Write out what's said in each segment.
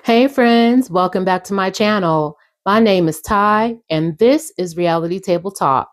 Hey friends, welcome back to my channel. My name is Ty, and this is Reality Table Talk.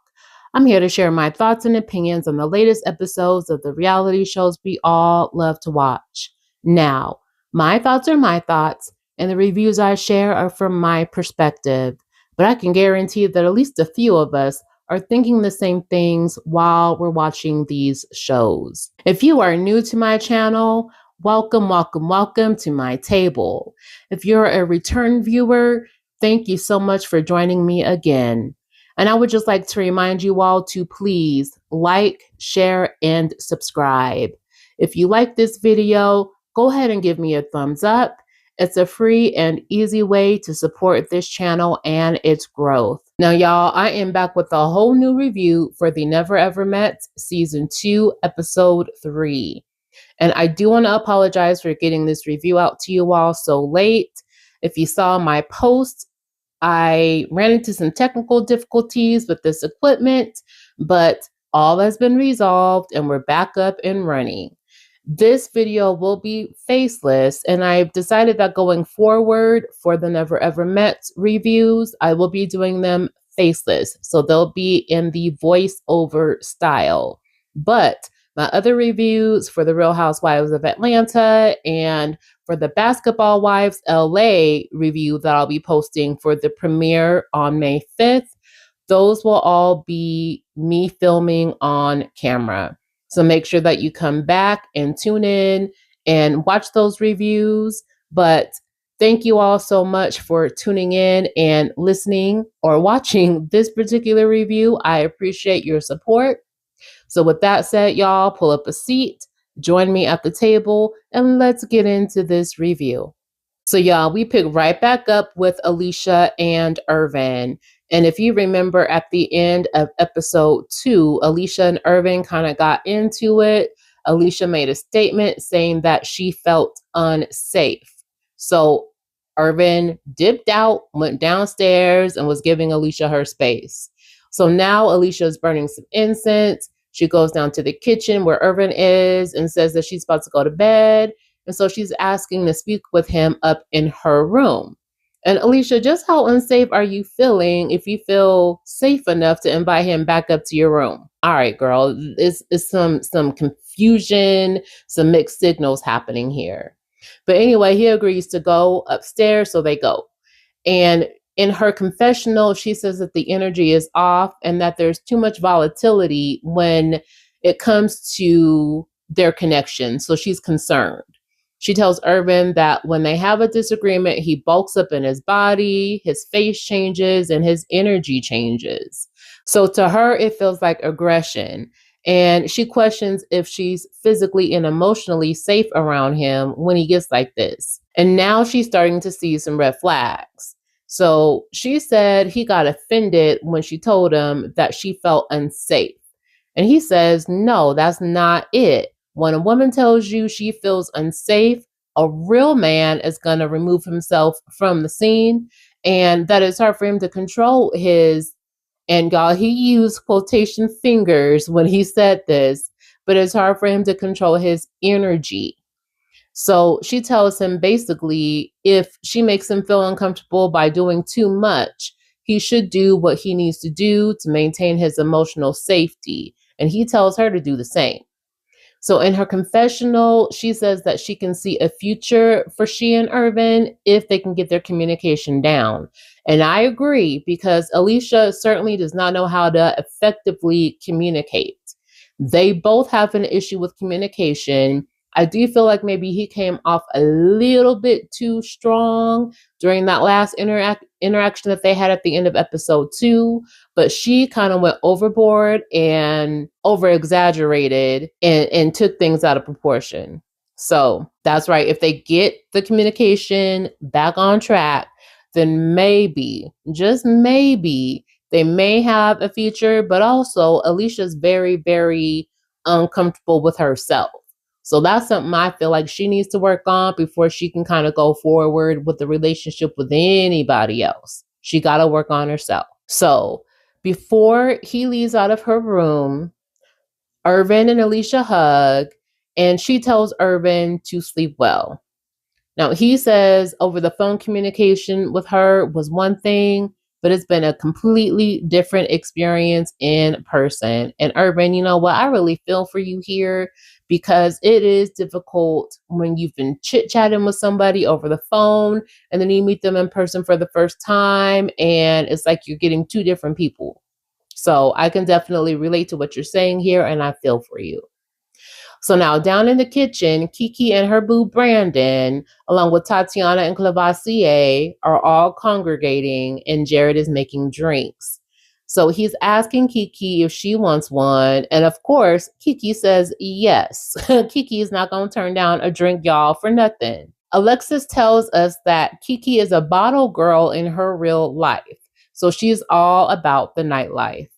I'm here to share my thoughts and opinions on the latest episodes of the reality shows we all love to watch. Now, my thoughts are my thoughts, and the reviews I share are from my perspective. But I can guarantee that at least a few of us are thinking the same things while we're watching these shows. If you are new to my channel, welcome to my table. If you're a return viewer, thank you so much for joining me again. And I would just like to remind you all to please like, share, and subscribe. If you like this video, go ahead and give me a thumbs up. It's a free and easy way to support this channel and its growth. Now, y'all, I am back with a whole new review for the Never Ever Met Season 2, Episode 3. And I do want to apologize for getting this review out to you all so late. If you saw my post, I ran into some technical difficulties with this equipment, but all has been resolved and we're back up and running. This video will be faceless, and I've decided that going forward for the Never Ever Met reviews, I will be doing them faceless. So they'll be in the voiceover style. But my other reviews for the Real Housewives of Atlanta and for the Basketball Wives LA review that I'll be posting for the premiere on May 5th, those will all be me filming on camera. So make sure that you come back and tune in and watch those reviews. But thank you all so much for tuning in and listening or watching this particular review. I appreciate your support. So with that said, y'all, pull up a seat, join me at the table, and let's get into this review. So y'all, we pick right back up with Alicia and Irvin. And if you remember at the end of episode 2, Alicia and Irvin kind of got into it. Alicia made a statement saying that she felt unsafe. So Irvin dipped out, went downstairs, and was giving Alicia her space. So now Alicia is burning some incense. She goes down to the kitchen where Irvin is and says that she's about to go to bed. And so she's asking to speak with him up in her room. And Alicia, just how unsafe are you feeling if you feel safe enough to invite him back up to your room? All right, girl, it's some confusion, some mixed signals happening here. But anyway, he agrees to go upstairs, so they go. And in her confessional, she says that the energy is off and that there's too much volatility when it comes to their connection. So she's concerned. She tells Irvin that when they have a disagreement, he bulks up in his body, his face changes, and his energy changes. So to her, it feels like aggression. And she questions if she's physically and emotionally safe around him when he gets like this. And now she's starting to see some red flags. So she said he got offended when she told him that she felt unsafe. And he says, no, that's not it. When a woman tells you she feels unsafe, a real man is going to remove himself from the scene. And that it's hard for him to control his, and y'all, he used quotation fingers when he said this, but it's hard for him to control his energy. So she tells him basically if she makes him feel uncomfortable by doing too much, he should do what he needs to do to maintain his emotional safety. And he tells her to do the same. So in her confessional, she says that she can see a future for she and Irvin if they can get their communication down. And I agree, because Alicia certainly does not know how to effectively communicate. They both have an issue with communication. I do feel like maybe he came off a little bit too strong during that last interaction that they had at the end of episode 2, but she kind of went overboard and over exaggerated and took things out of proportion. So that's right. If they get the communication back on track, then maybe, just maybe, they may have a future, but also Alicia's very, very uncomfortable with herself. So that's something I feel like she needs to work on before she can kind of go forward with the relationship with anybody else. She got to work on herself. So before he leaves out of her room, Irvin and Alicia hug, and she tells Irvin to sleep well. Now, he says over the phone communication with her was one thing, but it's been a completely different experience in person. And Irvin, you know what? I really feel for you here because it is difficult when you've been chit chatting with somebody over the phone and then you meet them in person for the first time. And it's like you're getting two different people. So I can definitely relate to what you're saying here and I feel for you. So now down in the kitchen, Kiki and her boo Brandon, along with Tatiana and Clavassier, are all congregating and Jared is making drinks. So he's asking Kiki if she wants one. And of course, Kiki says yes. Kiki is not going to turn down a drink, y'all, for nothing. Alexis tells us that Kiki is a bottle girl in her real life. So she's all about the nightlife.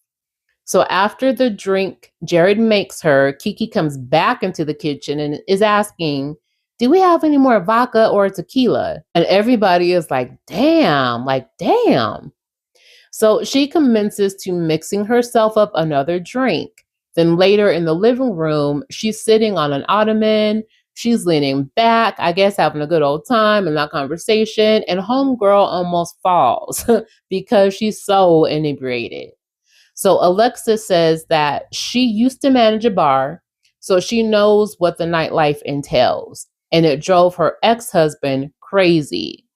So after the drink Jared makes her, Kiki comes back into the kitchen and is asking, do we have any more vodka or tequila? And everybody is like, damn. So she commences to mixing herself up another drink. Then later in the living room, she's sitting on an ottoman. She's leaning back, I guess having a good old time in that conversation. And homegirl almost falls because she's so inebriated. So Alexis says that she used to manage a bar, so she knows what the nightlife entails, and it drove her ex-husband crazy.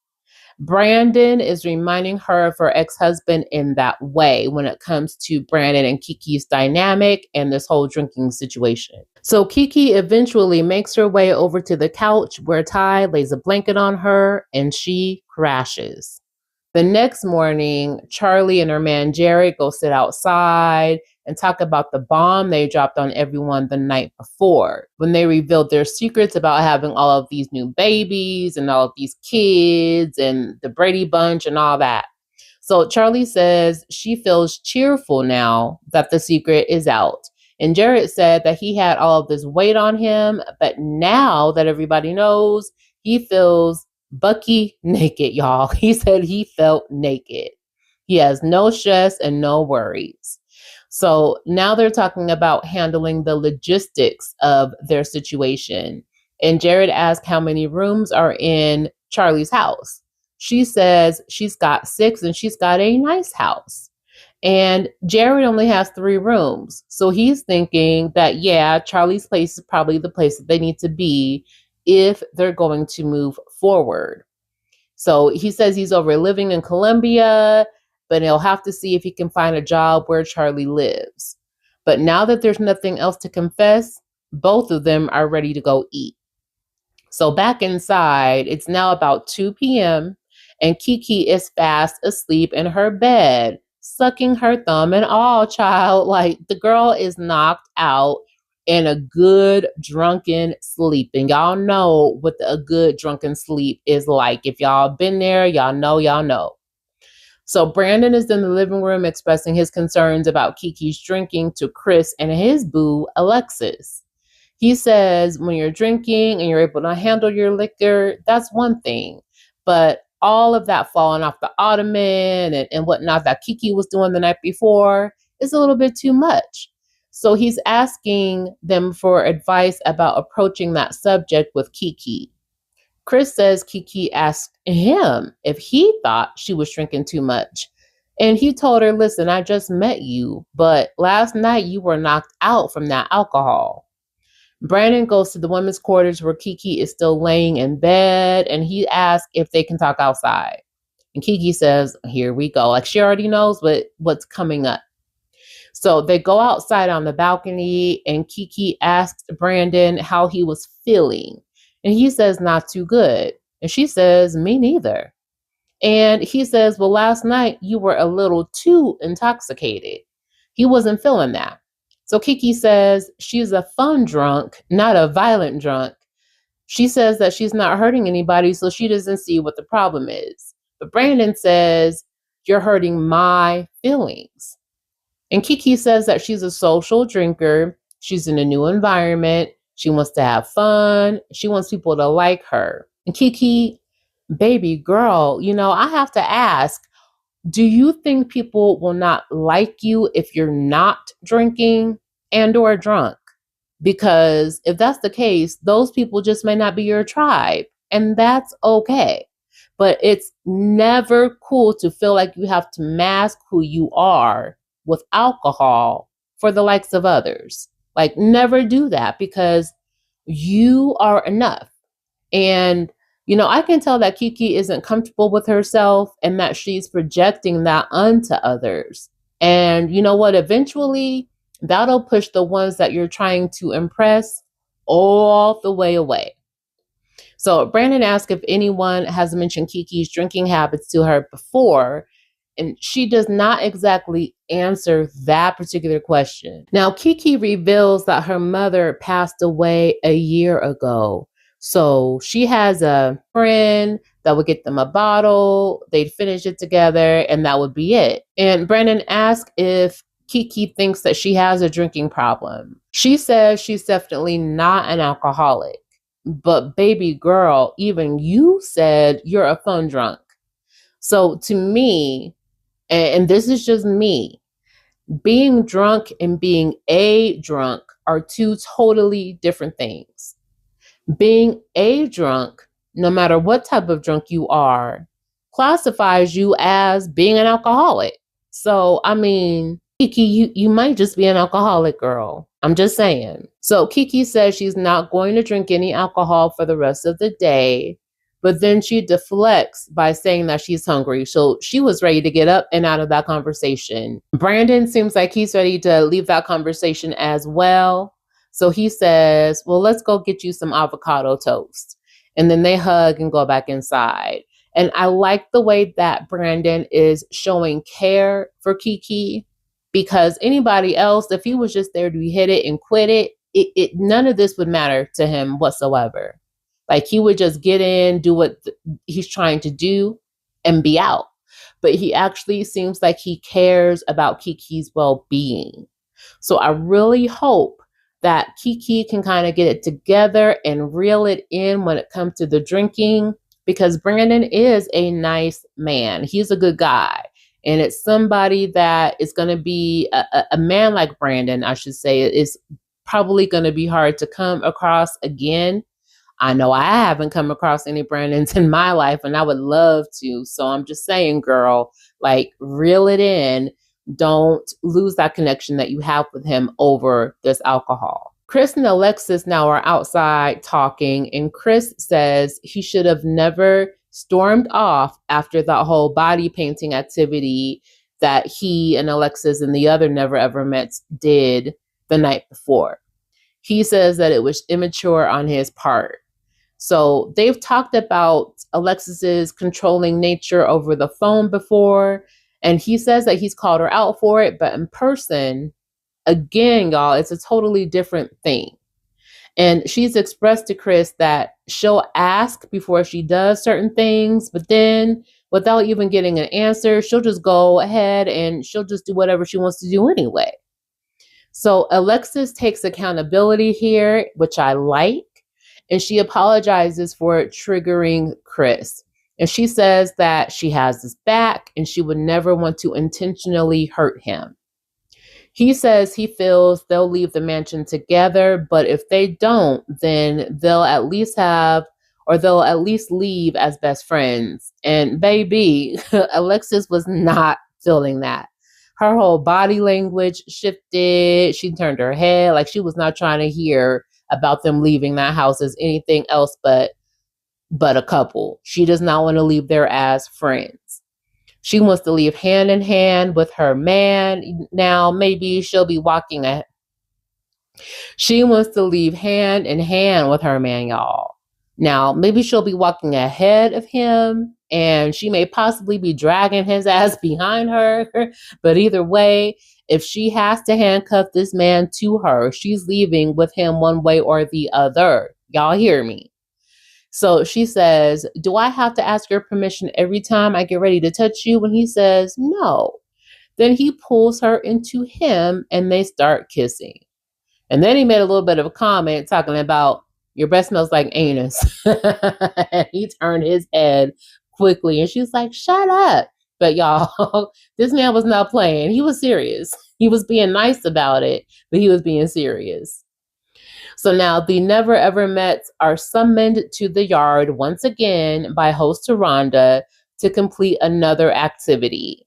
Brandon is reminding her of her ex-husband in that way when it comes to Brandon and Kiki's dynamic and this whole drinking situation. So Kiki eventually makes her way over to the couch where Ty lays a blanket on her and she crashes. The next morning, Charlie and her man Jared go sit outside and talk about the bomb they dropped on everyone the night before when they revealed their secrets about having all of these new babies and all of these kids and the Brady Bunch and all that. So Charlie says she feels cheerful now that the secret is out. And Jared said that he had all of this weight on him, but now that everybody knows, he feels Bucky naked, y'all. He said he felt naked. He has no stress and no worries. So now they're talking about handling the logistics of their situation. And Jared asked how many rooms are in Charlie's house. She says she's got 6 and she's got a nice house. And Jared only has 3 rooms. So he's thinking that, yeah, Charlie's place is probably the place that they need to be if they're going to move forward. So he says he's over living in Colombia, but he'll have to see if he can find a job where Charlie lives. But now that there's nothing else to confess, both of them are ready to go eat. So back inside, it's now about 2 p.m. and Kiki is fast asleep in her bed, sucking her thumb and all, child. Like the girl is knocked out in a good drunken sleep. And y'all know what a good drunken sleep is like. If y'all been there, y'all know. So Brandon is in the living room expressing his concerns about Kiki's drinking to Chris and his boo, Alexis. He says when you're drinking and you're able to handle your liquor, that's one thing. But all of that falling off the ottoman and whatnot that Kiki was doing the night before is a little bit too much. So he's asking them for advice about approaching that subject with Kiki. Chris says Kiki asked him if he thought she was drinking too much. And he told her, listen, I just met you, but last night you were knocked out from that alcohol. Brandon goes to the women's quarters where Kiki is still laying in bed and he asks if they can talk outside. And Kiki says, here we go. Like she already knows what's coming up. So they go outside on the balcony and Kiki asks Brandon how he was feeling. And he says, not too good. And she says, me neither. And he says, well, last night you were a little too intoxicated. He wasn't feeling that. So Kiki says she's a fun drunk, not a violent drunk. She says that she's not hurting anybody, so she doesn't see what the problem is. But Brandon says, you're hurting my feelings. And Kiki says that she's a social drinker. She's in a new environment. She wants to have fun. She wants people to like her. And Kiki, baby girl, I have to ask, do you think people will not like you if you're not drinking and or drunk? Because if that's the case, those people just may not be your tribe. and that's okay. But it's never cool to feel like you have to mask who you are with alcohol for the likes of others. Like, never do that, because you are enough. And, I can tell that Kiki isn't comfortable with herself and that she's projecting that onto others. And you know what? Eventually, that'll push the ones that you're trying to impress all the way away. So Brandon asked if anyone has mentioned Kiki's drinking habits to her before, and she does not exactly answer that particular question. Now, Kiki reveals that her mother passed away a year ago. So she has a friend that would get them a bottle, they'd finish it together, and that would be it. And Brandon asked if Kiki thinks that she has a drinking problem. She says she's definitely not an alcoholic. But baby girl, even you said you're a fun drunk. So to me, and this is just me, being drunk and being a drunk are two totally different things. Being a drunk, no matter what type of drunk you are, classifies you as being an alcoholic. So, I mean, Kiki, you might just be an alcoholic, girl. I'm just saying. So Kiki says she's not going to drink any alcohol for the rest of the day, but then she deflects by saying that she's hungry. So she was ready to get up and out of that conversation. Brandon seems like he's ready to leave that conversation as well. So he says, well, let's go get you some avocado toast. And then they hug and go back inside. And I like the way that Brandon is showing care for Kiki, because anybody else, if he was just there to hit it and quit it, none of this would matter to him whatsoever. Like, he would just get in, do what he's trying to do, and be out. But he actually seems like he cares about Kiki's well-being. So I really hope that Kiki can kind of get it together and reel it in when it comes to the drinking, because Brandon is a nice man. He's a good guy. And it's somebody that is going to be a man like Brandon, I should say, is probably going to be hard to come across again. I know I haven't come across any Brandons in my life, and I would love to. So I'm just saying, girl, like, reel it in. Don't lose that connection that you have with him over this alcohol. Chris and Alexis now are outside talking, and Chris says he should have never stormed off after that whole body painting activity that he and Alexis and the other never ever met did the night before. He says that it was immature on his part. So they've talked about Alexis's controlling nature over the phone before, and he says that he's called her out for it, but in person, again, y'all, it's a totally different thing. And she's expressed to Chris that she'll ask before she does certain things, but then without even getting an answer, she'll just go ahead and she'll just do whatever she wants to do anyway. So Alexis takes accountability here, which I like, and she apologizes for triggering Chris. And she says that she has his back and she would never want to intentionally hurt him. He says he feels they'll leave the mansion together, but if they don't, then they'll at least leave as best friends. And baby, Alexis was not feeling that. Her whole body language shifted. She turned her head like she was not trying to hear about them leaving that house as anything else but a couple. She does not want to leave there as friends. She wants to leave hand in hand with her man. Now, maybe she'll be walking at. She wants to leave hand in hand with her man, y'all. Now, maybe she'll be walking ahead of him, and she may possibly be dragging his ass behind her. But either way, if she has to handcuff this man to her, she's leaving with him one way or the other. Y'all hear me? So she says, do I have to ask your permission every time I get ready to touch you? When he says no, then he pulls her into him and they start kissing. And then he made a little bit of a comment talking about your breath smells like anus. And he turned his head quickly and she's like, shut up. But y'all, this man was not playing. He was serious. He was being nice about it, but he was being serious. So now the Never Ever Mets are summoned to the yard once again by host Rhonda to complete another activity.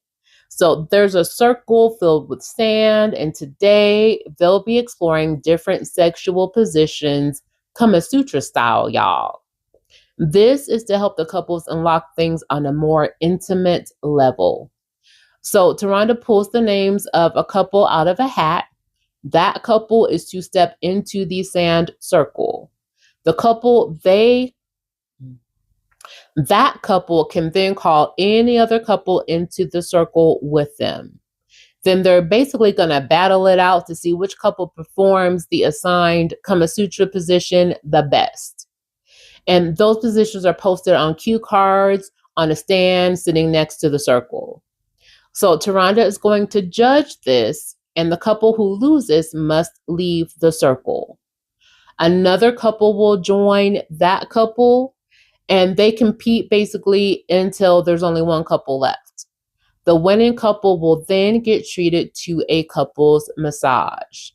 So there's a circle filled with sand, and today they'll be exploring different sexual positions, Kamasutra style, y'all. This is to help the couples unlock things on a more intimate level. So Taronda pulls the names of a couple out of a hat. That couple is to step into the sand circle. That couple can then call any other couple into the circle with them. Then they're basically going to battle it out to see which couple performs the assigned Kamasutra position the best. And those positions are posted on cue cards on a stand sitting next to the circle. So Taronda is going to judge this, and the couple who loses must leave the circle. Another couple will join that couple, and they compete basically until there's only one couple left. The winning couple will then get treated to a couples massage.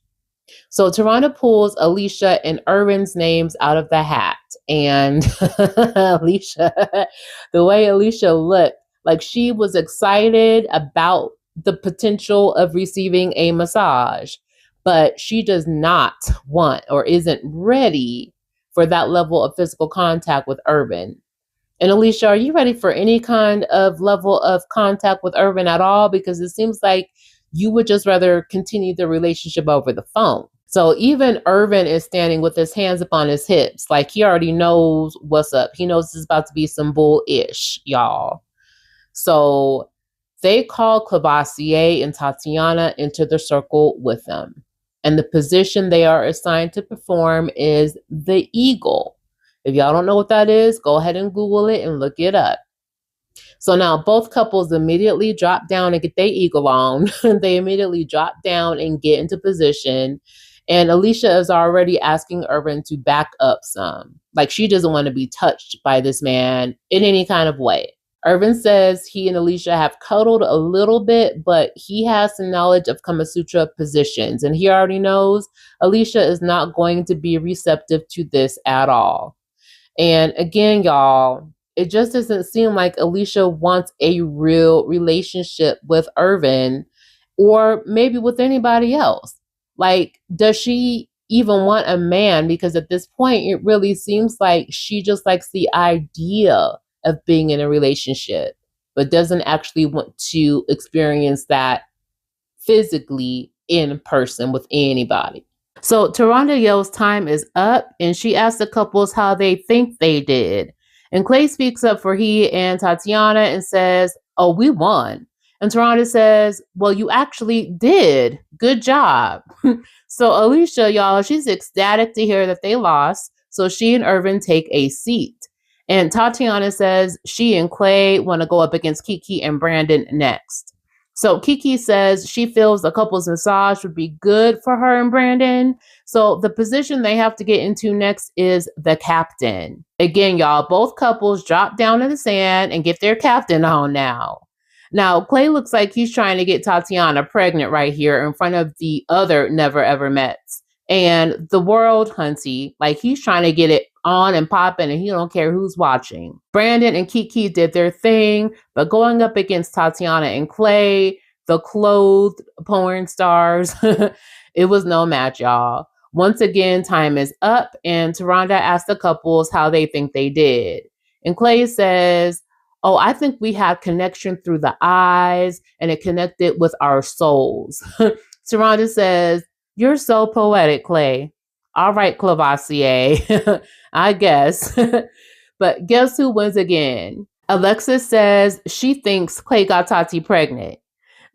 So Taronda pulls Alicia and Irvin's names out of the hat. And Alicia, the way Alicia looked, like she was excited about the potential of receiving a massage, but she does not want or isn't ready for that level of physical contact with Irvin. And Alicia, are you ready for any kind of level of contact with Irvin at all? Because it seems like you would just rather continue the relationship over the phone. So even Irvin is standing with his hands up on his hips. Like he already knows what's up. He knows it's about to be some bull-ish, y'all. So they call Cavassier and Tatiana into the circle with them. And the position they are assigned to perform is the eagle. If y'all don't know what that is, go ahead and Google it and look it up. So now both couples immediately drop down and get their eagle on. They immediately drop down and get into position. And Alicia is already asking Irvin to back up some. Like she doesn't want to be touched by this man in any kind of way. Irvin says he and Alicia have cuddled a little bit, but he has some knowledge of Kamasutra positions. And he already knows Alicia is not going to be receptive to this at all. And again, y'all, it just doesn't seem like Alicia wants a real relationship with Irvin or maybe with anybody else. Like, does she even want a man? Because at this point, it really seems like she just likes the idea of being in a relationship, but doesn't actually want to experience that physically in person with anybody. So Taronda yells time is up, and she asks the couples how they think they did. And Clay speaks up for he and Tatiana and says, "Oh, we won." And Taronda says, "Well, you actually did. Good job." So Alicia, y'all, she's ecstatic to hear that they lost. So she and Irvin take a seat. And Tatiana says she and Clay want to go up against Kiki and Brandon next. So Kiki says she feels a couple's massage would be good for her and Brandon. So the position they have to get into next is the captain. Again, y'all, both couples drop down in the sand and get their captain on now. Now, Clay looks like he's trying to get Tatiana pregnant right here in front of the other Never Ever Mets. And the world, hunty, like he's trying to get it on and popping, and he don't care who's watching. Brandon and Kiki did their thing, but going up against Tatiana and Clay, the clothed porn stars, it was no match, y'all. Once again, time is up, and Taronda asked the couples how they think they did. And Clay says, "Oh, I think we had connection through the eyes, and it connected with our souls." Taronda says, "You're so poetic, Clay." All right, Cavassier, I guess. But guess who wins again? Alexis says she thinks Clay got Tati pregnant.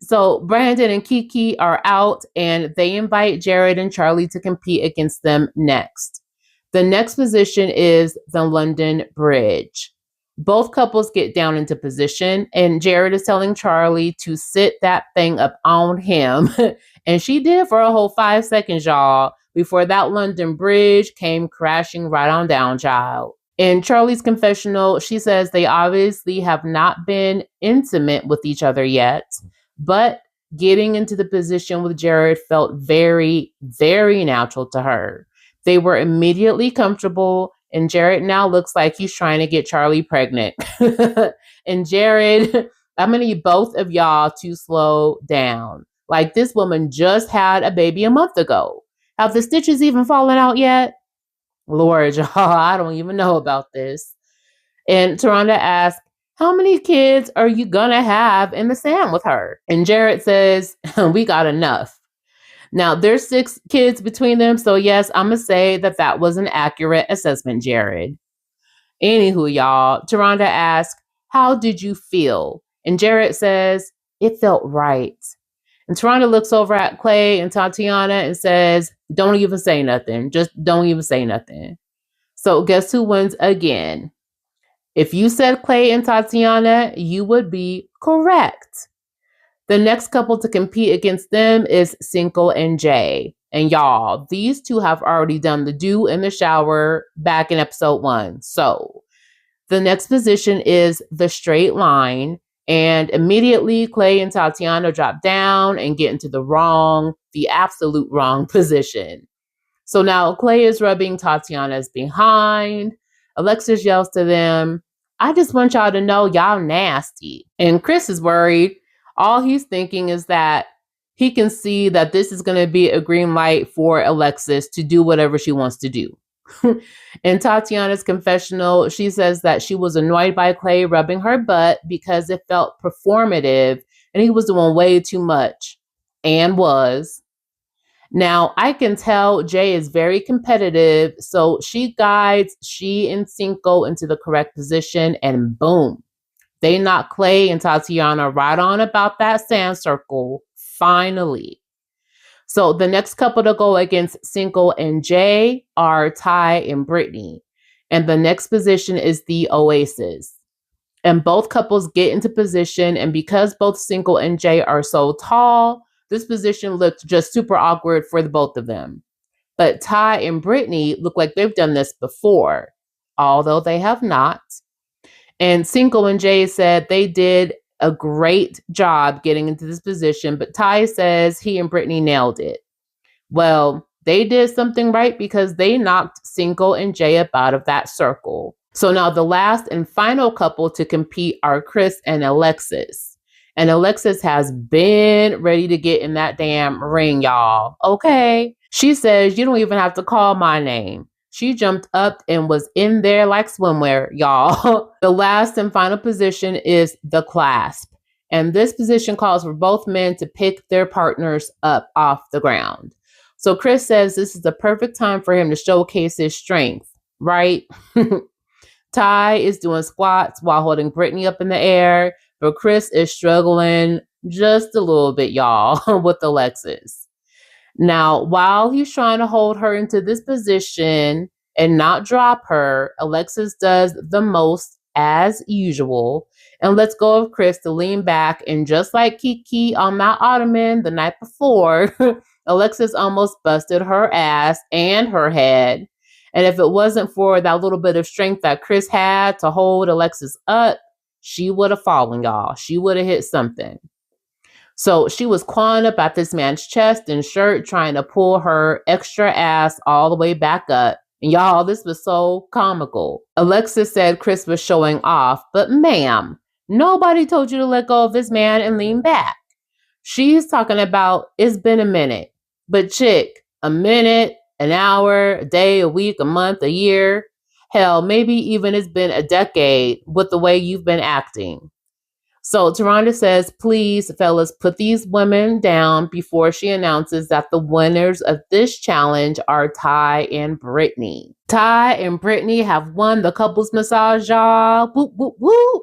So Brandon and Kiki are out, and they invite Jared and Charlie to compete against them next. The next position is the London Bridge. Both couples get down into position, and Jared is telling Charlie to sit that thing up on him. And she did for a whole 5 seconds, y'all, before that London Bridge came crashing right on down, child. In Charlie's confessional, she says they obviously have not been intimate with each other yet, but getting into the position with Jared felt very, very natural to her. They were immediately comfortable, and Jared now looks like he's trying to get Charlie pregnant. And Jared, I'm going to need both of y'all to slow down. Like, this woman just had a baby a month ago. Have the stitches even fallen out yet? Lord, y'all, I don't even know about this. And Taronda asks, how many kids are you gonna have in the stand with her? And Jared says, we got enough. Now, there's 6 kids between them, so yes, I'm gonna say that that was an accurate assessment, Jared. Anywho, y'all, Taronda asks, how did you feel? And Jared says, it felt right. And Taronda looks over at Clay and Tatiana and says, don't even say nothing. Just don't even say nothing. So guess who wins again? If you said Clay and Tatiana, you would be correct. The next couple to compete against them is Cinco and Jay. And y'all, these two have already done the do in the shower back in episode 1. So the next position is the straight line. And immediately Clay and Tatiana drop down and get into the absolute wrong position. So now Clay is rubbing Tatiana's behind. Alexis yells to them, I just want y'all to know y'all nasty. And Chris is worried. All he's thinking is that he can see that this is going to be a green light for Alexis to do whatever she wants to do. In Tatiana's confessional, she says that she was annoyed by Clay rubbing her butt because it felt performative and he was doing way too much, and was. Now, I can tell Jay is very competitive, so she guides she and Cinco into the correct position, and boom, they knock Clay and Tatiana right on about that sand circle, finally. So the next couple to go against Cinco and Jay are Ty and Britney, and the next position is the Oasis. And both couples get into position, and because both Cinco and Jay are so tall, this position looked just super awkward for the both of them. But Ty and Britney look like they've done this before, although they have not. And Cinco and Jay said they did a great job getting into this position, but Ty says he and Britney nailed it. Well, they did something right because they knocked Cinco and Jay up out of that circle. So now the last and final couple to compete are Chris and Alexis. And Alexis has been ready to get in that damn ring, y'all. Okay. She says, you don't even have to call my name. She jumped up and was in there like swimwear, y'all. The last and final position is the clasp. And this position calls for both men to pick their partners up off the ground. So Chris says this is the perfect time for him to showcase his strength, right? Ty is doing squats while holding Britney up in the air, but Chris is struggling just a little bit, y'all, with Alexis. Now, while he's trying to hold her into this position and not drop her, Alexis does the most as usual and lets go of Chris to lean back. And just like Kiki on that ottoman the night before, Alexis almost busted her ass and her head. And if it wasn't for that little bit of strength that Chris had to hold Alexis up, she would have fallen, y'all. She would have hit something. So she was clawing up at this man's chest and shirt, trying to pull her extra ass all the way back up. And y'all, this was so comical. Alexis said Chris was showing off, but ma'am, nobody told you to let go of this man and lean back. She's talking about it's been a minute. But chick, a minute, an hour, a day, a week, a month, a year, hell, maybe even it's been a decade with the way you've been acting. So Taronda says, please, fellas, put these women down before she announces that the winners of this challenge are Ty and Britney. Ty and Britney have won the couples massage, y'all. Whoop, whoop, whoop.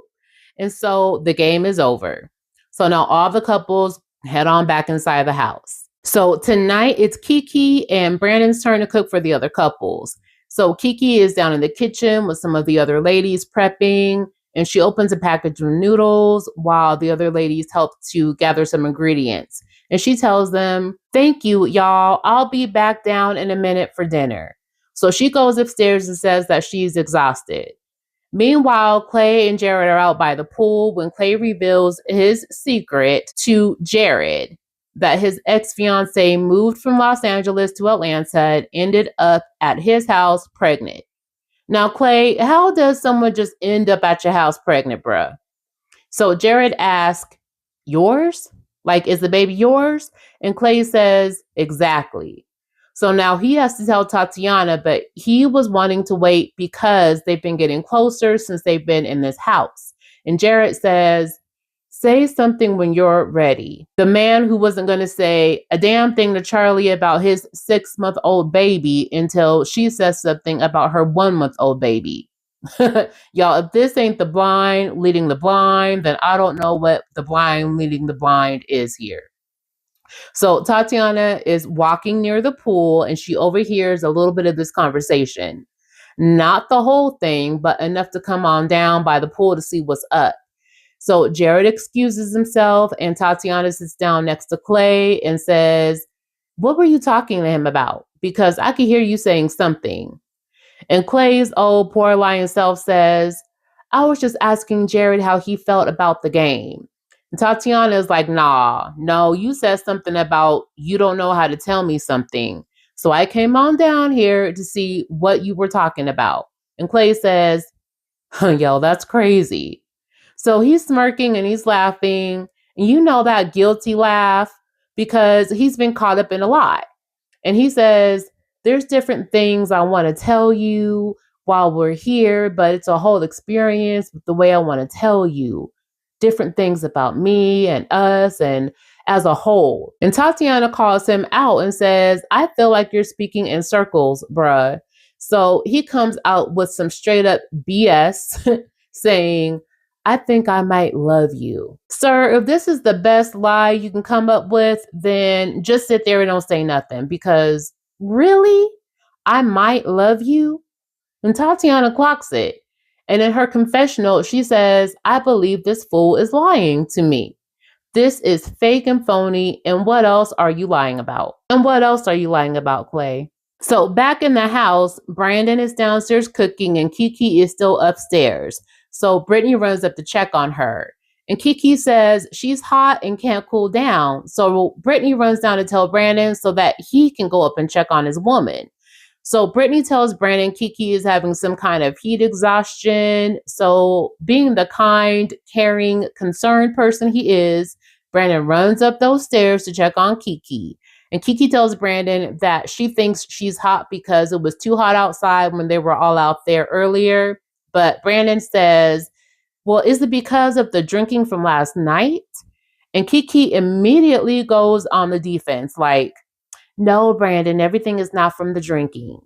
And so the game is over. So now all the couples head on back inside the house. So tonight it's Kiki and Brandon's turn to cook for the other couples. So Kiki is down in the kitchen with some of the other ladies prepping, and she opens a package of noodles while the other ladies help to gather some ingredients. And she tells them, thank you, y'all. I'll be back down in a minute for dinner. So she goes upstairs and says that she's exhausted. Meanwhile, Clay and Jared are out by the pool when Clay reveals his secret to Jared. that his ex-fiancée moved from Los Angeles to Atlanta and ended up at his house pregnant. Now, Clay, how does someone just end up at your house pregnant, bruh? So Jared asked, yours? Like, is the baby yours? And Clay says, exactly. So now he has to tell Tatiana, but he was wanting to wait because they've been getting closer since they've been in this house. And Jared says, say something when you're ready. The man who wasn't going to say a damn thing to Charlie about his 6-month-old baby until she says something about her 1-month-old baby. Y'all, if this ain't the blind leading the blind, then I don't know what the blind leading the blind is here. So Tatiana is walking near the pool and she overhears a little bit of this conversation. Not the whole thing, but enough to come on down by the pool to see what's up. So Jared excuses himself and Tatiana sits down next to Clay and says, what were you talking to him about? Because I could hear you saying something. And Clay's old poor lying self says, I was just asking Jared how he felt about the game. And Tatiana is like, nah, no, you said something about you don't know how to tell me something. So I came on down here to see what you were talking about. And Clay says, yo, that's crazy. So he's smirking and he's laughing. And you know that guilty laugh because he's been caught up in a lie. And he says, there's different things I want to tell you while we're here, but it's a whole experience with the way I want to tell you different things about me and us and as a whole. And Tatiana calls him out and says, I feel like you're speaking in circles, bruh. So he comes out with some straight up BS saying, I think I might love you. Sir, if this is the best lie you can come up with, then just sit there and don't say nothing because really, I might love you? And Tatiana clocks it. And in her confessional, she says, I believe this fool is lying to me. This is fake and phony. And what else are you lying about? And what else are you lying about, Clay? So back in the house, Brandon is downstairs cooking and Kiki is still upstairs. So Britney runs up to check on her. And Kiki says she's hot and can't cool down. So Britney runs down to tell Brandon so that he can go up and check on his woman. So Britney tells Brandon Kiki is having some kind of heat exhaustion. So being the kind, caring, concerned person he is, Brandon runs up those stairs to check on Kiki. And Kiki tells Brandon that she thinks she's hot because it was too hot outside when they were all out there earlier. But Brandon says, well, is it because of the drinking from last night? And Kiki immediately goes on the defense, like, no, Brandon, everything is not from the drinking.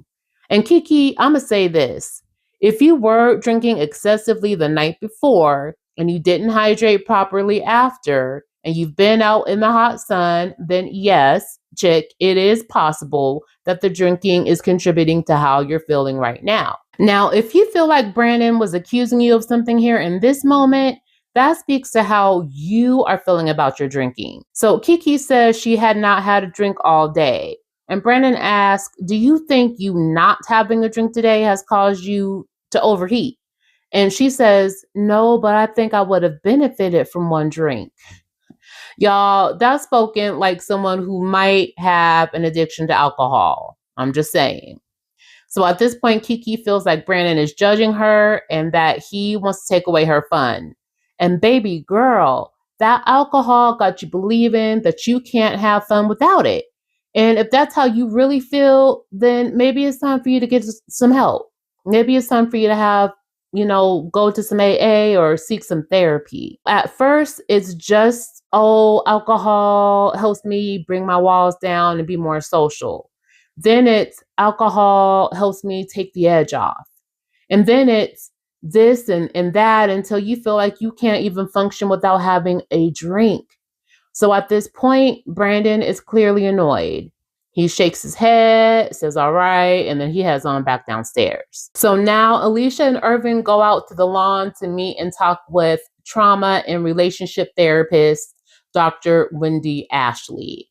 And Kiki, I'm going to say this. If you were drinking excessively the night before and you didn't hydrate properly after, and you've been out in the hot sun, then yes, chick, it is possible that the drinking is contributing to how you're feeling right now. Now, if you feel like Brandon was accusing you of something here in this moment, that speaks to how you are feeling about your drinking. So Kiki says she had not had a drink all day. And Brandon asks, do you think you not having a drink today has caused you to overheat? And she says, no, but I think I would have benefited from one drink. Y'all, that's spoken like someone who might have an addiction to alcohol. I'm just saying. So at this point, Kiki feels like Brandon is judging her and that he wants to take away her fun. And baby girl, that alcohol got you believing that you can't have fun without it. And if that's how you really feel, then maybe it's time for you to get some help. Maybe it's time for you to have, go to some AA or seek some therapy. At first, it's just, alcohol helps me bring my walls down and be more social. Then it's alcohol helps me take the edge off. And then it's this and that until you feel like you can't even function without having a drink. So at this point, Brandon is clearly annoyed. He shakes his head, says, all right, and then he heads on back downstairs. So now Alicia and Irvin go out to the lawn to meet and talk with trauma and relationship therapist, Dr. Wendy Ashley.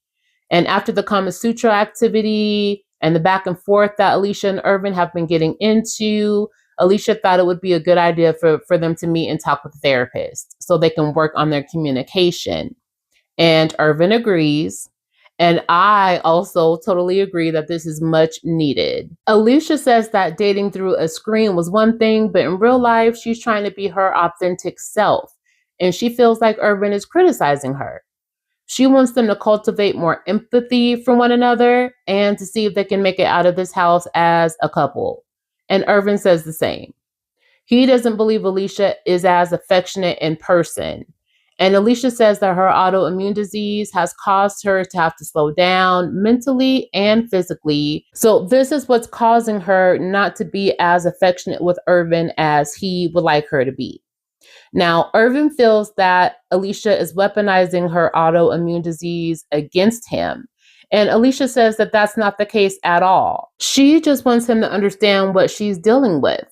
And after the Kamasutra activity and the back and forth that Alicia and Irvin have been getting into, Alicia thought it would be a good idea for them to meet and talk with a therapist so they can work on their communication. And Irvin agrees. And I also totally agree that this is much needed. Alicia says that dating through a screen was one thing, but in real life, she's trying to be her authentic self. And she feels like Irvin is criticizing her. She wants them to cultivate more empathy for one another and to see if they can make it out of this house as a couple. And Irvin says the same. He doesn't believe Alicia is as affectionate in person. And Alicia says that her autoimmune disease has caused her to have to slow down mentally and physically. So, this is what's causing her not to be as affectionate with Irvin as he would like her to be. Now, Irvin feels that Alicia is weaponizing her autoimmune disease against him. And Alicia says that that's not the case at all. She just wants him to understand what she's dealing with.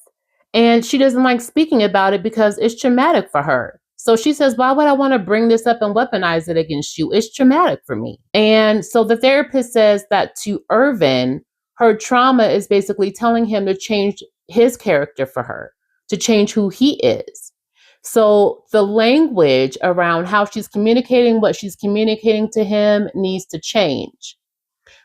And she doesn't like speaking about it because it's traumatic for her. So she says, why would I want to bring this up and weaponize it against you? It's traumatic for me. And so the therapist says that to Irvin, her trauma is basically telling him to change his character for her, to change who he is. So the language around how she's communicating what she's communicating to him needs to change.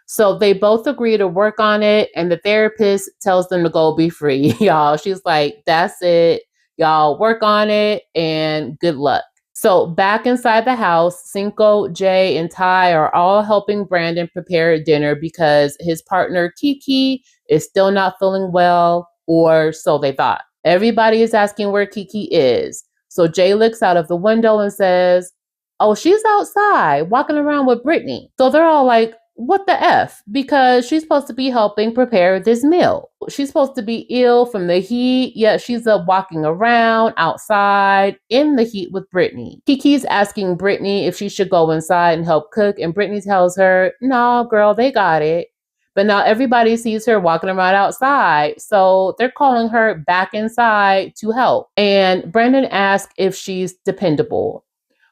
So they both agree to work on it, and the therapist tells them to go be free, y'all. She's like, that's it. Y'all work on it and good luck. So back inside the house, Cinco, Jay, and Ty are all helping Brandon prepare dinner because his partner, Kiki, is still not feeling well, or so they thought. Everybody is asking where Kiki is. So Jay looks out of the window and says, oh, she's outside walking around with Britney. So they're all like, what the F? Because she's supposed to be helping prepare this meal. She's supposed to be ill from the heat, yet she's up walking around outside in the heat with Britney. Kiki's asking Britney if she should go inside and help cook, and Britney tells her, no, girl, they got it. But now everybody sees her walking around outside, so they're calling her back inside to help. And Brandon asks if she's dependable.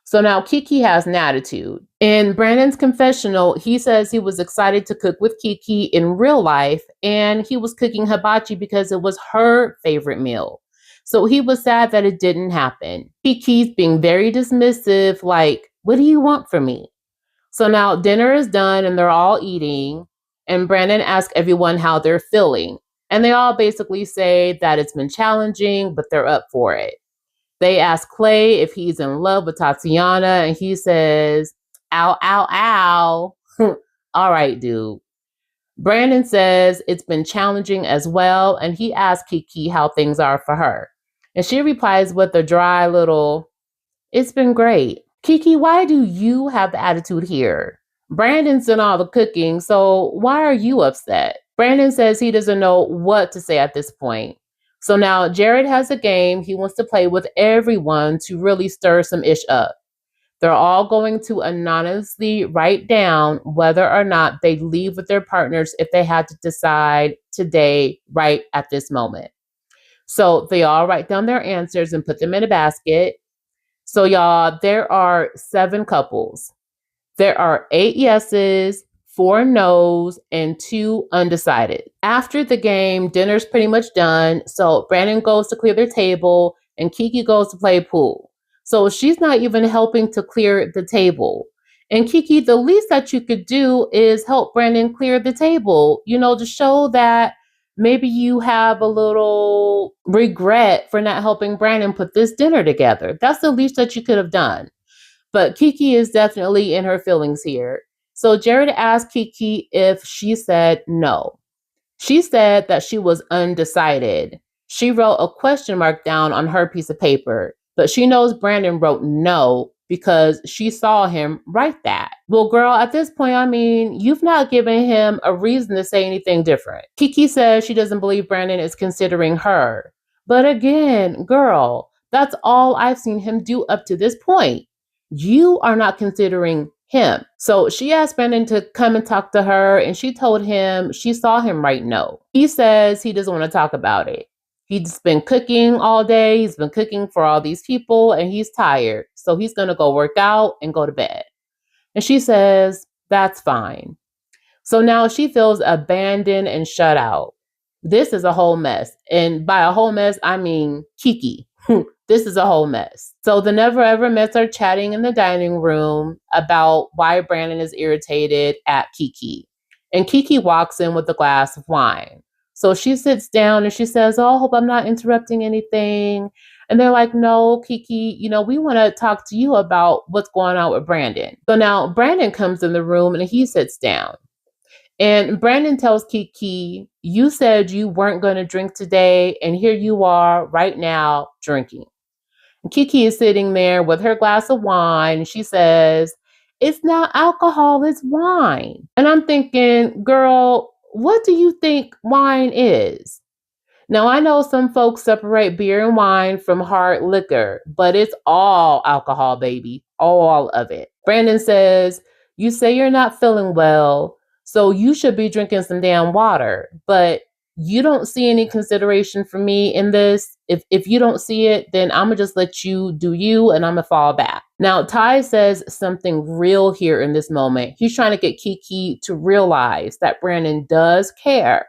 So now Kiki has an attitude. In Brandon's confessional, he says he was excited to cook with Kiki in real life, and he was cooking hibachi because it was her favorite meal. So he was sad that it didn't happen. Kiki's being very dismissive, like, what do you want from me? So now dinner is done and they're all eating, and Brandon asks everyone how they're feeling. And they all basically say that it's been challenging, but they're up for it. They ask Clay if he's in love with Tatiana, and he says, ow, ow, ow. All right, dude. Brandon says it's been challenging as well, and he asks Kiki how things are for her. And she replies with a dry little, it's been great. Kiki, why do you have the attitude here? Brandon's done all the cooking, so why are you upset? Brandon says he doesn't know what to say at this point. So now Jared has a game he wants to play with everyone to really stir some ish up. They're all going to anonymously write down whether or not they leave with their partners if they had to decide today, right at this moment. So they all write down their answers and put them in a basket. So y'all, there are 7 couples. There are 8 yeses, 4 no's, and 2 undecided. After the game, dinner's pretty much done. So Brandon goes to clear their table and Kiki goes to play pool. So she's not even helping to clear the table. And Kiki, the least that you could do is help Brandon clear the table, to show that maybe you have a little regret for not helping Brandon put this dinner together. That's the least that you could have done. But Kiki is definitely in her feelings here. So Jared asked Kiki if she said no. She said that she was undecided. She wrote a question mark down on her piece of paper, but she knows Brandon wrote no because she saw him write that. Well, girl, at this point, you've not given him a reason to say anything different. Kiki says she doesn't believe Brandon is considering her. But again, girl, that's all I've seen him do up to this point. You are not considering him. So she asked Brandon to come and talk to her, and she told him she saw him write no. He says he doesn't want to talk about it. He's been cooking all day. He's been cooking for all these people, and he's tired. So he's going to go work out and go to bed. And she says, that's fine. So now she feels abandoned and shut out. This is a whole mess. And by a whole mess, I mean Kiki. This is a whole mess. So the Never Ever Mets are chatting in the dining room about why Brandon is irritated at Kiki. And Kiki walks in with a glass of wine. So she sits down and she says, "Oh, I hope I'm not interrupting anything." And they're like, "No, Kiki, we want to talk to you about what's going on with Brandon." So now Brandon comes in the room and he sits down. And Brandon tells Kiki, "You said you weren't going to drink today, and here you are right now drinking." Kiki is sitting there with her glass of wine. And she says, "It's not alcohol, it's wine." And I'm thinking, girl, what do you think wine is? Now, I know some folks separate beer and wine from hard liquor, but it's all alcohol, baby. All of it. Brandon says, "You say you're not feeling well, so you should be drinking some damn water. But you don't see any consideration for me in this. If you don't see it, then I'm going to just let you do you and I'm going to fall back." Now, Ty says something real here in this moment. He's trying to get Kiki to realize that Brandon does care.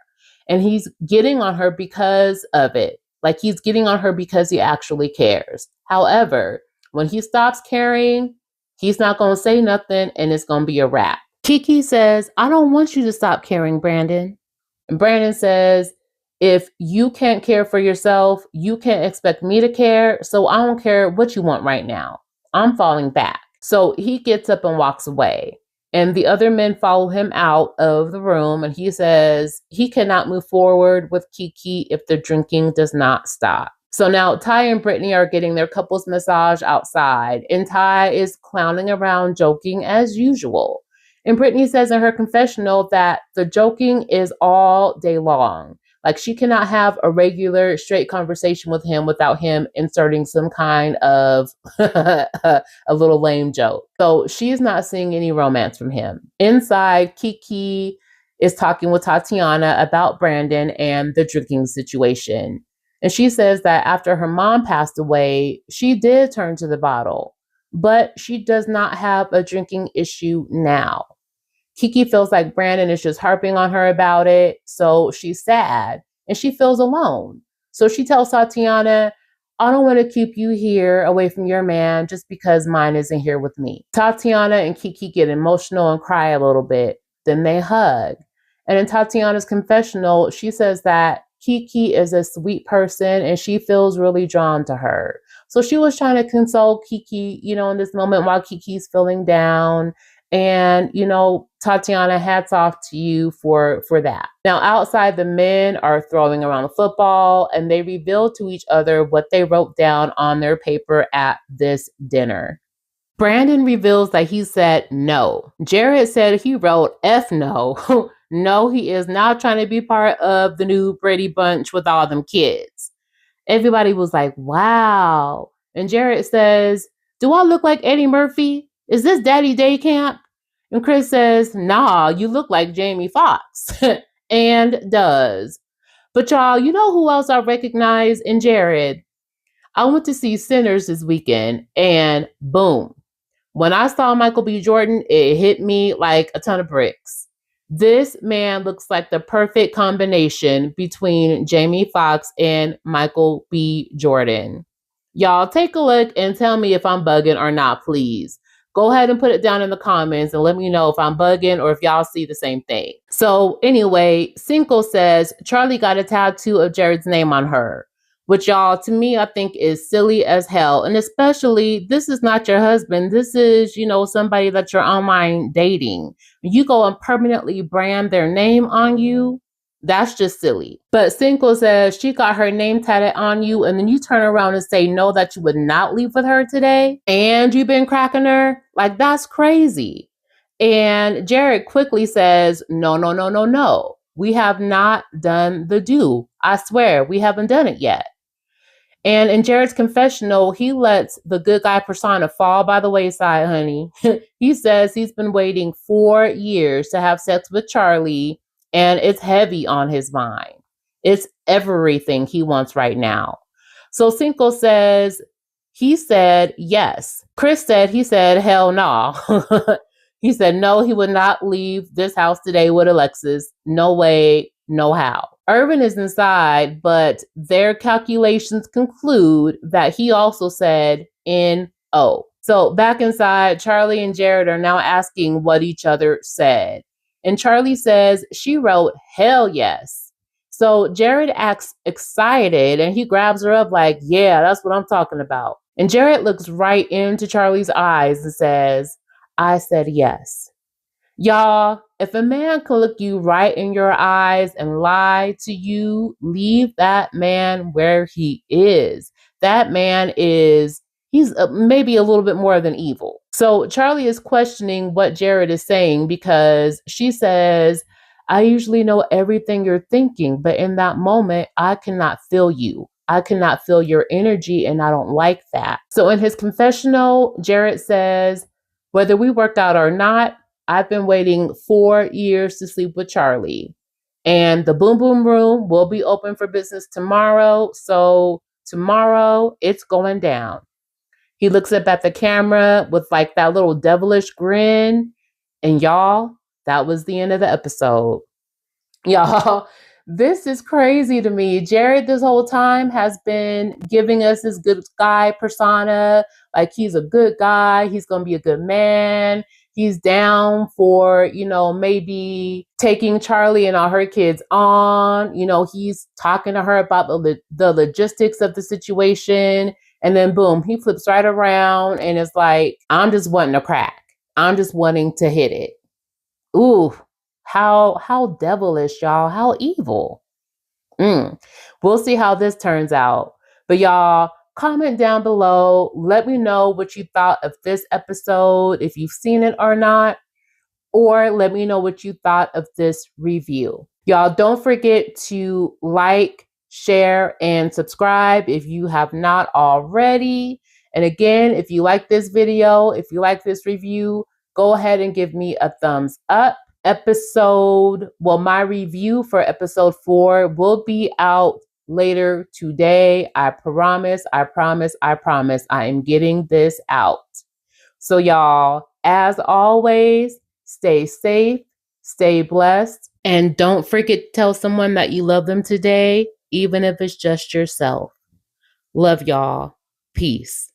And he's getting on her because of it. Like, he's getting on her because he actually cares. However, when he stops caring, he's not going to say nothing and it's going to be a wrap. Kiki says, "I don't want you to stop caring, Brandon." And Brandon says, "If you can't care for yourself, you can't expect me to care. So I don't care what you want right now. I'm falling back." So he gets up and walks away. And the other men follow him out of the room. And he says he cannot move forward with Kiki if the drinking does not stop. So now Ty and Britney are getting their couples massage outside. And Ty is clowning around, joking as usual. And Britney says in her confessional that the joking is all day long. Like, she cannot have a regular, straight conversation with him without him inserting some kind of a little lame joke. So she's not seeing any romance from him. Inside, Kiki is talking with Tatiana about Brandon and the drinking situation. And she says that after her mom passed away, she did turn to the bottle, but she does not have a drinking issue now. Kiki feels like Brandon is just harping on her about it, so she's sad and she feels alone. So she tells Tatiana, "I don't want to keep you here away from your man just because mine isn't here with me." Tatiana and Kiki get emotional and cry a little bit. Then they hug. And in Tatiana's confessional, she says that Kiki is a sweet person and she feels really drawn to her. So she was trying to console Kiki, in this moment while Kiki's feeling down. And, Tatiana, hats off to you for that. Now, outside, the men are throwing around the football and they reveal to each other what they wrote down on their paper at this dinner. Brandon reveals that he said no. Jared said he wrote F no. No, he is not trying to be part of the new Brady bunch with all them kids. Everybody was like, wow. And Jared says, "Do I look like Eddie Murphy? Is this Daddy Day Camp?" And Chris says, "Nah, you look like Jamie Foxx." And does. But y'all, you know who else I recognize in Jared? I went to see Sinners this weekend and boom. When I saw Michael B. Jordan, it hit me like a ton of bricks. This man looks like the perfect combination between Jamie Foxx and Michael B. Jordan. Y'all take a look and tell me if I'm bugging or not, please. Go ahead and put it down in the comments and let me know if I'm bugging or if y'all see the same thing. So anyway, Cinco says Charlie got a tattoo of Jared's name on her, which y'all, to me, I think is silly as hell. And especially, this is not your husband. This is, somebody that you're online dating. You go and permanently brand their name on you. That's just silly. But Cinco says she got her name tatted on you and then you turn around and say no, that you would not leave with her today and you've been cracking her. Like, that's crazy. And Jared quickly says, no, no, no, no, no. We have not done the do. I swear, we haven't done it yet. And in Jared's confessional, he lets the good guy persona fall by the wayside, honey. He says he's been waiting 4 years to have sex with Charlie, and it's heavy on his mind. It's everything he wants right now. So Cinco says, he said yes. Chris said, he said, hell no. He said, no, he would not leave this house today with Alexis. No way, no how. Irvin is inside, but their calculations conclude that he also said N-O. So back inside, Charlie and Jared are now asking what each other said. And Charlie says she wrote hell yes. So Jared acts excited and he grabs her up like, yeah, that's what I'm talking about. And Jared looks right into Charlie's eyes and says, I said yes. Y'all, if a man can look you right in your eyes and lie to you, leave that man where he is. That man he's maybe a little bit more than evil. So Charlie is questioning what Jared is saying because she says, I usually know everything you're thinking, but in that moment, I cannot feel you. I cannot feel your energy, and I don't like that. So in his confessional, Jared says, whether we work out or not, I've been waiting 4 years to sleep with Charlie. And the Boom Boom Room will be open for business tomorrow. So tomorrow, it's going down. He looks up at the camera with like that little devilish grin. And y'all, that was the end of the episode. Y'all, this is crazy to me. Jared, this whole time, has been giving us this good guy persona. Like, he's a good guy. He's going to be a good man. He's down for, maybe taking Charlie and all her kids on. He's talking to her about the logistics of the situation. And then, boom, he flips right around and is like, I'm just wanting to crack. I'm just wanting to hit it. Ooh. How devilish, y'all. How evil. We'll see how this turns out. But y'all, comment down below. Let me know what you thought of this episode, if you've seen it or not. Or let me know what you thought of this review. Y'all, don't forget to like, share, and subscribe if you have not already. And again, if you like this video, if you like this review, go ahead and give me a thumbs up. My review for episode 4 will be out later today. I promise. I am getting this out. So y'all, as always, stay safe, stay blessed, and don't forget to tell someone that you love them today, even if it's just yourself. Love y'all. Peace.